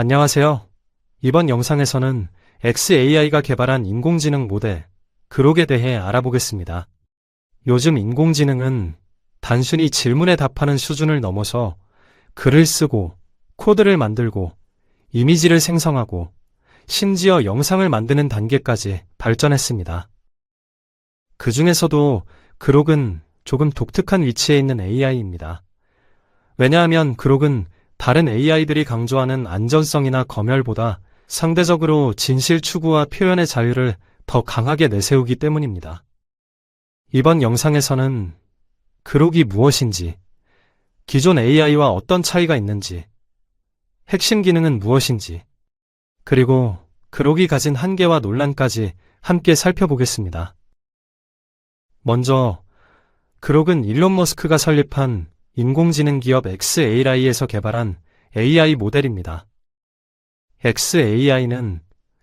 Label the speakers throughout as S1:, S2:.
S1: 안녕하세요. 이번 영상에서는 xAI가 개발한 인공지능 모델, 그록에 대해 알아보겠습니다. 요즘 인공지능은 단순히 질문에 답하는 수준을 넘어서 글을 쓰고, 코드를 만들고, 이미지를 생성하고, 심지어 영상을 만드는 단계까지 발전했습니다. 그 중에서도 그록은 조금 독특한 위치에 있는 AI입니다. 왜냐하면 그록은 다른 AI들이 강조하는 안전성이나 검열보다 상대적으로 진실 추구와 표현의 자유를 더 강하게 내세우기 때문입니다. 이번 영상에서는 그록이 무엇인지, 기존 AI와 어떤 차이가 있는지, 핵심 기능은 무엇인지, 그리고 그록이 가진 한계와 논란까지 함께 살펴보겠습니다. 먼저, 그록은 일론 머스크가 설립한 인공지능 기업 xAI에서 개발한 AI 모델입니다. xAI는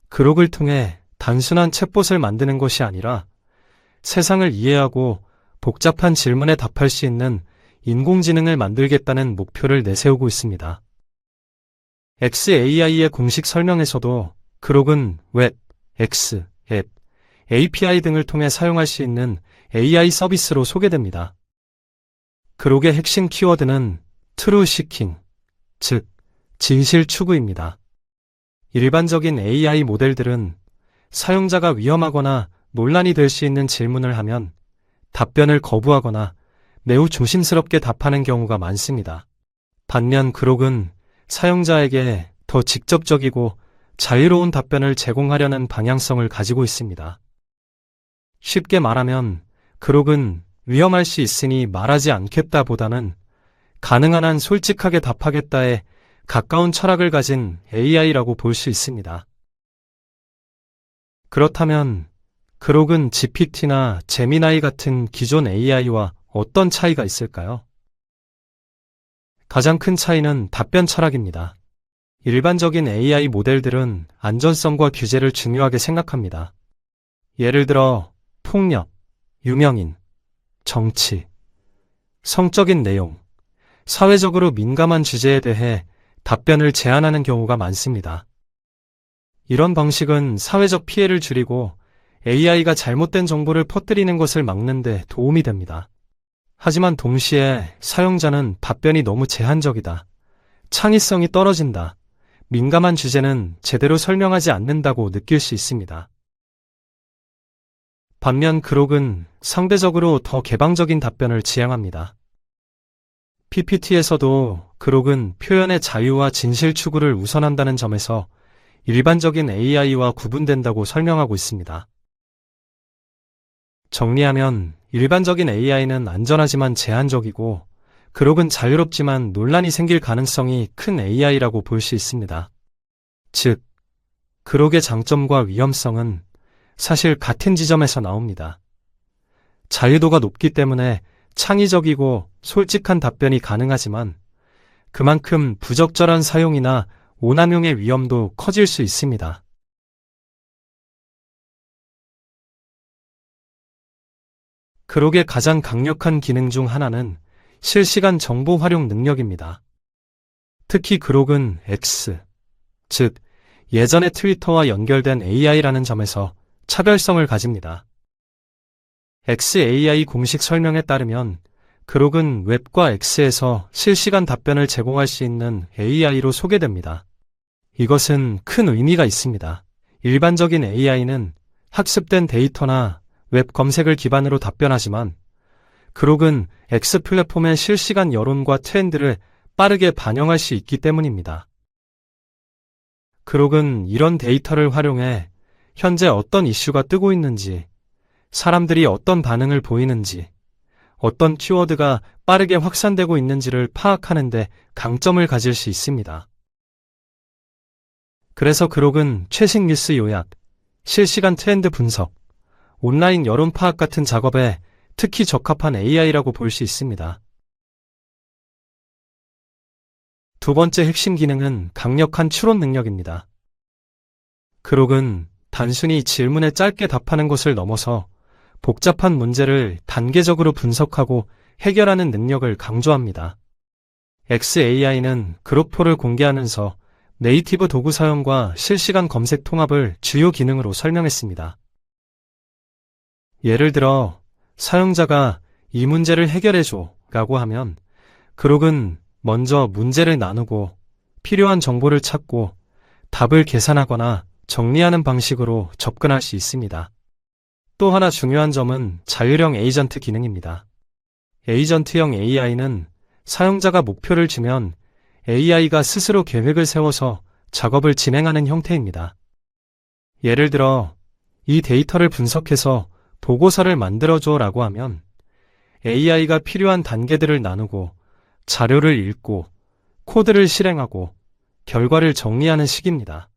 S1: 그록을 통해 단순한 챗봇을 만드는 것이 아니라 세상을 이해하고 복잡한 질문에 답할 수 있는 인공지능을 만들겠다는 목표를 내세우고 있습니다. xAI의 공식 설명에서도 그록은 웹, X, 앱, API 등을 통해 사용할 수 있는 AI 서비스로 소개됩니다. 그록의 핵심 키워드는 트루 시킹, 즉 진실 추구입니다. 일반적인 AI 모델들은 사용자가 위험하거나 논란이 될 수 있는 질문을 하면 답변을 거부하거나 매우 조심스럽게 답하는 경우가 많습니다. 반면 그록은 사용자에게 더 직접적이고 자유로운 답변을 제공하려는 방향성을 가지고 있습니다. 쉽게 말하면 그록은 위험할 수 있으니 말하지 않겠다 보다는 가능한 한 솔직하게 답하겠다에 가까운 철학을 가진 AI라고 볼 수 있습니다. 그렇다면 그록은 GPT나 제미나이 같은 기존 AI와 어떤 차이가 있을까요? 가장 큰 차이는 답변 철학입니다. 일반적인 AI 모델들은 안전성과 규제를 중요하게 생각합니다. 예를 들어 폭력, 유명인, 정치, 성적인 내용, 사회적으로 민감한 주제에 대해 답변을 제한하는 경우가 많습니다. 이런 방식은 사회적 피해를 줄이고 AI가 잘못된 정보를 퍼뜨리는 것을 막는 데 도움이 됩니다. 하지만 동시에 사용자는 답변이 너무 제한적이다, 창의성이 떨어진다, 민감한 주제는 제대로 설명하지 않는다고 느낄 수 있습니다. 반면 그록은 상대적으로 더 개방적인 답변을 지향합니다. PPT에서도 그록은 표현의 자유와 진실 추구를 우선한다는 점에서 일반적인 AI와 구분된다고 설명하고 있습니다. 정리하면 일반적인 AI는 안전하지만 제한적이고 그록은 자유롭지만 논란이 생길 가능성이 큰 AI라고 볼 수 있습니다. 즉, 그록의 장점과 위험성은 사실 같은 지점에서 나옵니다. 자유도가 높기 때문에 창의적이고 솔직한 답변이 가능하지만 그만큼 부적절한 사용이나 오남용의 위험도 커질 수 있습니다. 그록의 가장 강력한 기능 중 하나는 실시간 정보 활용 능력입니다. 특히 그록은 X, 즉 예전의 트위터와 연결된 AI라는 점에서 차별성을 가집니다. xAI 공식 설명에 따르면 그록은 웹과 X에서 실시간 답변을 제공할 수 있는 AI로 소개됩니다. 이것은 큰 의미가 있습니다. 일반적인 AI는 학습된 데이터나 웹 검색을 기반으로 답변하지만 그록은 X 플랫폼의 실시간 여론과 트렌드를 빠르게 반영할 수 있기 때문입니다. 그록은 이런 데이터를 활용해 현재 어떤 이슈가 뜨고 있는지, 사람들이 어떤 반응을 보이는지, 어떤 키워드가 빠르게 확산되고 있는지를 파악하는 데 강점을 가질 수 있습니다. 그래서 그록은 최신 뉴스 요약, 실시간 트렌드 분석, 온라인 여론 파악 같은 작업에 특히 적합한 AI라고 볼 수 있습니다. 두 번째 핵심 기능은 강력한 추론 능력입니다. 그록은 단순히 질문에 짧게 답하는 것을 넘어서 복잡한 문제를 단계적으로 분석하고 해결하는 능력을 강조합니다. xAI는 그록표를 공개하면서 네이티브 도구 사용과 실시간 검색 통합을 주요 기능으로 설명했습니다. 예를 들어 사용자가 이 문제를 해결해줘 라고 하면 그록은 먼저 문제를 나누고 필요한 정보를 찾고 답을 계산하거나 정리하는 방식으로 접근할 수 있습니다. 또 하나 중요한 점은 자율형 에이전트 기능입니다. 에이전트형 AI는 사용자가 목표를 주면 AI가 스스로 계획을 세워서 작업을 진행하는 형태입니다. 예를 들어 이 데이터를 분석해서 보고서를 만들어줘 라고 하면 AI가 필요한 단계들을 나누고 자료를 읽고 코드를 실행하고 결과를 정리하는 식입니다.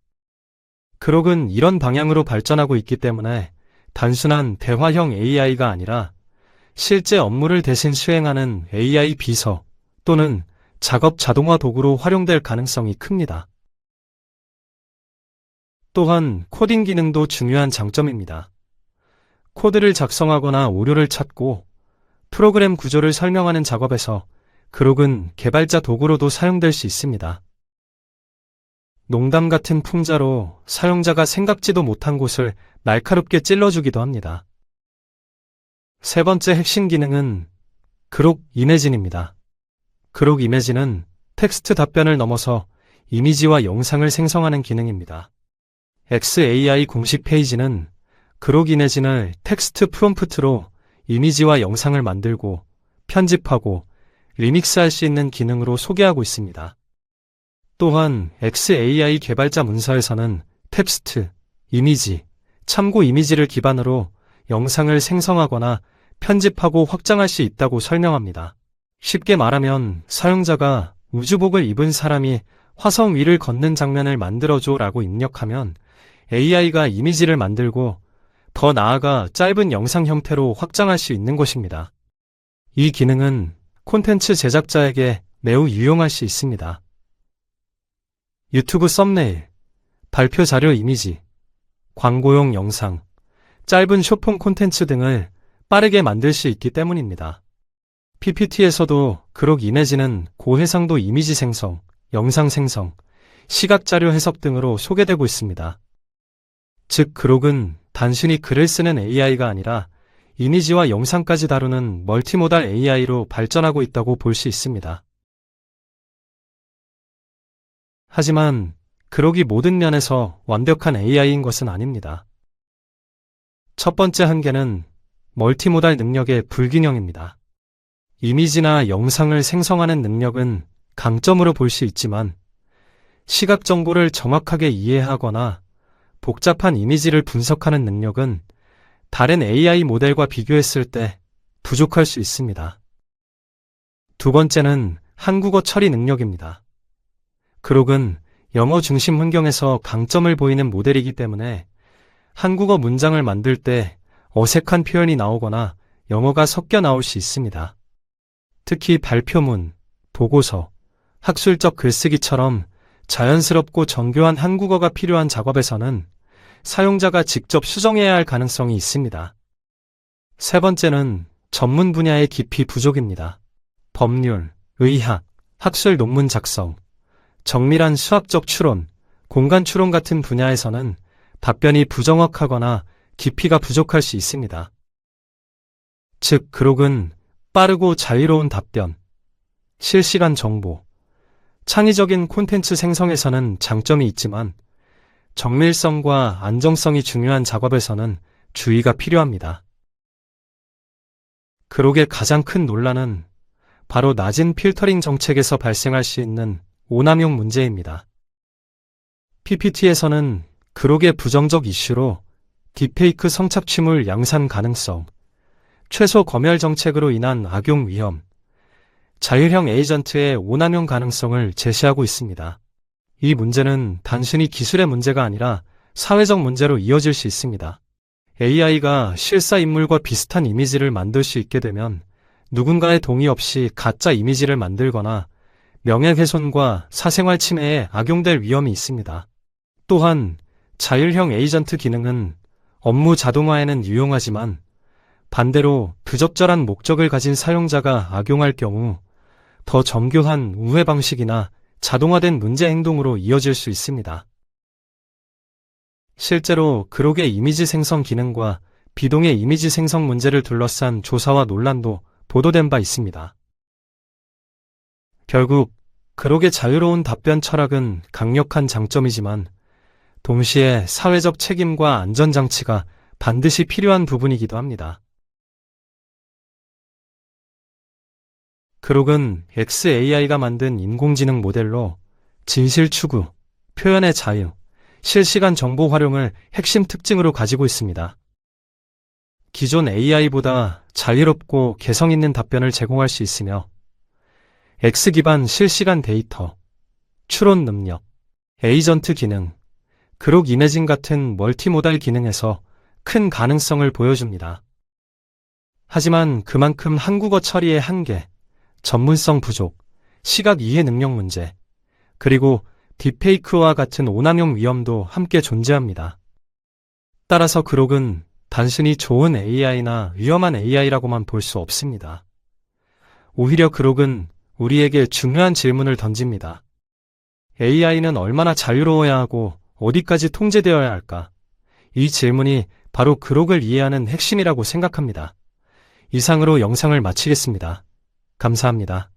S1: 그록은 이런 방향으로 발전하고 있기 때문에 단순한 대화형 AI가 아니라 실제 업무를 대신 수행하는 AI 비서 또는 작업 자동화 도구로 활용될 가능성이 큽니다. 또한 코딩 기능도 중요한 장점입니다. 코드를 작성하거나 오류를 찾고 프로그램 구조를 설명하는 작업에서 그록은 개발자 도구로도 사용될 수 있습니다. 농담 같은 풍자로 사용자가 생각지도 못한 곳을 날카롭게 찔러주기도 합니다. 세 번째 핵심 기능은 그록 이매진입니다. 그록 이매진은 텍스트 답변을 넘어서 이미지와 영상을 생성하는 기능입니다. XAI 공식 페이지는 그록 이매진을 텍스트 프롬프트로 이미지와 영상을 만들고 편집하고 리믹스할 수 있는 기능으로 소개하고 있습니다. 또한 XAI 개발자 문서에서는 텍스트, 이미지, 참고 이미지를 기반으로 영상을 생성하거나 편집하고 확장할 수 있다고 설명합니다. 쉽게 말하면 사용자가 우주복을 입은 사람이 화성 위를 걷는 장면을 만들어줘 라고 입력하면 AI가 이미지를 만들고 더 나아가 짧은 영상 형태로 확장할 수 있는 것입니다. 이 기능은 콘텐츠 제작자에게 매우 유용할 수 있습니다. 유튜브 썸네일, 발표 자료 이미지, 광고용 영상, 짧은 쇼폼 콘텐츠 등을 빠르게 만들 수 있기 때문입니다. PPT에서도 그록 이매진은 고해상도 이미지 생성, 영상 생성, 시각 자료 해석 등으로 소개되고 있습니다. 즉, 그록은 단순히 글을 쓰는 AI가 아니라 이미지와 영상까지 다루는 멀티모달 AI로 발전하고 있다고 볼 수 있습니다. 하지만 그록이 모든 면에서 완벽한 AI인 것은 아닙니다. 첫 번째 한계는 멀티모달 능력의 불균형입니다. 이미지나 영상을 생성하는 능력은 강점으로 볼 수 있지만 시각 정보를 정확하게 이해하거나 복잡한 이미지를 분석하는 능력은 다른 AI 모델과 비교했을 때 부족할 수 있습니다. 두 번째는 한국어 처리 능력입니다. 그록은 영어 중심 환경에서 강점을 보이는 모델이기 때문에 한국어 문장을 만들 때 어색한 표현이 나오거나 영어가 섞여 나올 수 있습니다. 특히 발표문, 보고서, 학술적 글쓰기처럼 자연스럽고 정교한 한국어가 필요한 작업에서는 사용자가 직접 수정해야 할 가능성이 있습니다. 세 번째는 전문 분야의 깊이 부족입니다. 법률, 의학, 학술 논문 작성, 정밀한 수학적 추론, 공간 추론 같은 분야에서는 답변이 부정확하거나 깊이가 부족할 수 있습니다. 즉, 그록은 빠르고 자유로운 답변, 실시간 정보, 창의적인 콘텐츠 생성에서는 장점이 있지만 정밀성과 안정성이 중요한 작업에서는 주의가 필요합니다. 그록의 가장 큰 논란은 바로 낮은 필터링 정책에서 발생할 수 있는 오남용 문제입니다. PPT에서는 그록의 부정적 이슈로 딥페이크 성착취물 양산 가능성, 최소 검열 정책으로 인한 악용 위험, 자율형 에이전트의 오남용 가능성을 제시하고 있습니다. 이 문제는 단순히 기술의 문제가 아니라 사회적 문제로 이어질 수 있습니다. AI가 실사 인물과 비슷한 이미지를 만들 수 있게 되면 누군가의 동의 없이 가짜 이미지를 만들거나 명예훼손과 사생활 침해에 악용될 위험이 있습니다. 또한 자율형 에이전트 기능은 업무 자동화에는 유용하지만 반대로 부적절한 목적을 가진 사용자가 악용할 경우 더 정교한 우회 방식이나 자동화된 문제 행동으로 이어질 수 있습니다. 실제로 그록의 이미지 생성 기능과 비동의 이미지 생성 문제를 둘러싼 조사와 논란도 보도된 바 있습니다. 결국 그록의 자유로운 답변 철학은 강력한 장점이지만 동시에 사회적 책임과 안전장치가 반드시 필요한 부분이기도 합니다. 그록은 xAI가 만든 인공지능 모델로 진실 추구, 표현의 자유, 실시간 정보 활용을 핵심 특징으로 가지고 있습니다. 기존 AI보다 자유롭고 개성 있는 답변을 제공할 수 있으며 X 기반 실시간 데이터, 추론 능력, 에이전트 기능, 그록 이매징 같은 멀티모달 기능에서 큰 가능성을 보여줍니다. 하지만 그만큼 한국어 처리의 한계, 전문성 부족, 시각 이해 능력 문제, 그리고 딥페이크와 같은 오남용 위험도 함께 존재합니다. 따라서 그록은 단순히 좋은 AI나 위험한 AI라고만 볼 수 없습니다. 오히려 그록은 우리에게 중요한 질문을 던집니다. AI는 얼마나 자유로워야 하고 어디까지 통제되어야 할까? 이 질문이 바로 그록을 이해하는 핵심이라고 생각합니다. 이상으로 영상을 마치겠습니다. 감사합니다.